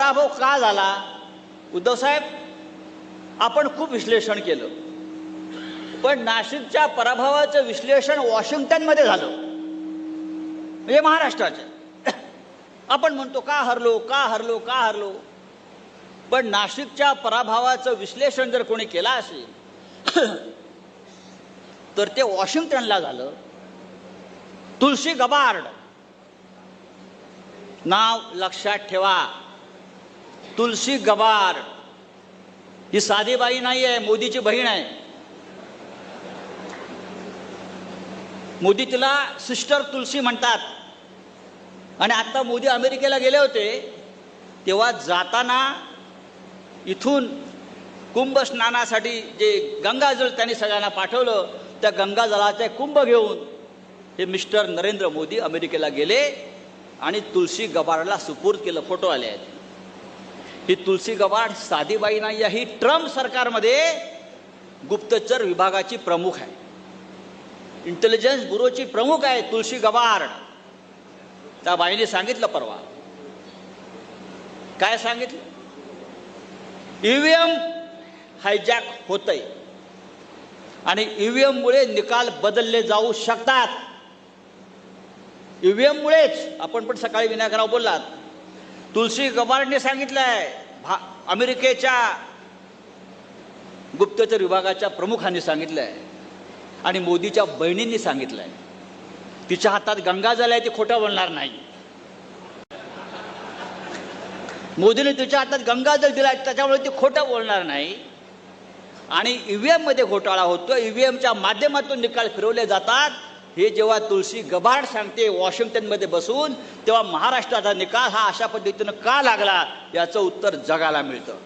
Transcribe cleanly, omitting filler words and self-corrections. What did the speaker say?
पराभव का झाला? उद्धव साहेब, आपण खूप विश्लेषण केलं, पण नाशिकच्या पराभवाचं विश्लेषण वॉशिंग्टनमध्ये झालं, म्हणजे महाराष्ट्राच्या. आपण म्हणतो का हरलो का हरलो का हरलो, पण नाशिकच्या पराभवाचं विश्लेषण जर कोणी केलं असेल तर ते वॉशिंग्टनला झालं. तुलसी गबार्ड नाव लक्षात ठेवा. तुलसी गबार्ड ही साधी बाई नाही आहे, मोदीची बहीण आहे. मोदी तिला सिस्टर तुलसी म्हणतात. आणि आता मोदी अमेरिकेला गेले होते तेव्हा जाताना इथून कुंभ स्नानासाठी जे गंगाजळ त्यांनी सगळ्यांना पाठवलं, त्या गंगाजळाचे कुंभ घेऊन हे मिस्टर नरेंद्र मोदी अमेरिकेला गेले आणि तुलसी गबार्डला सुपूर्द केलं. फोटो आले आहेत. ही तुलसी गबार्ड साधी बाई नाही आहे, ही ट्रम्प सरकारमध्ये गुप्तचर विभागाची प्रमुख आहे, इंटेलिजन्स ब्युरोची प्रमुख आहे तुलसी गबार्ड. त्या बाईने सांगितलं परवा, काय सांगितलं? ईव्हीएम हायजॅक होतंय आणि ईव्हीएम मुळे निकाल बदलले जाऊ शकतात. ईव्हीएम मुळेच. आपण पण सकाळी विनायकराव बोललात, तुलसी गबार्डने सांगितलंय, अमेरिकेच्या गुप्तचर विभागाच्या प्रमुखांनी सांगितलंय आणि मोदीच्या बहिणींनी सांगितलंय. तिच्या हातात गंगाजल आहे, ती खोटं बोलणार नाही. मोदीने तिच्या हातात गंगाजल दिलाय, त्याच्यामुळे ती खोटं बोलणार नाही. आणि ईव्हीएम मध्ये घोटाळा होतो, ईव्हीएमच्या माध्यमातून निकाल फिरवले जातात, हे जेव्हा तुलसी गबार्ड सांगते वॉशिंग्टनमध्ये बसून, तेव्हा महाराष्ट्राचा निकाल हा अशा पद्धतीनं का लागला याचं उत्तर जगाला मिळतं.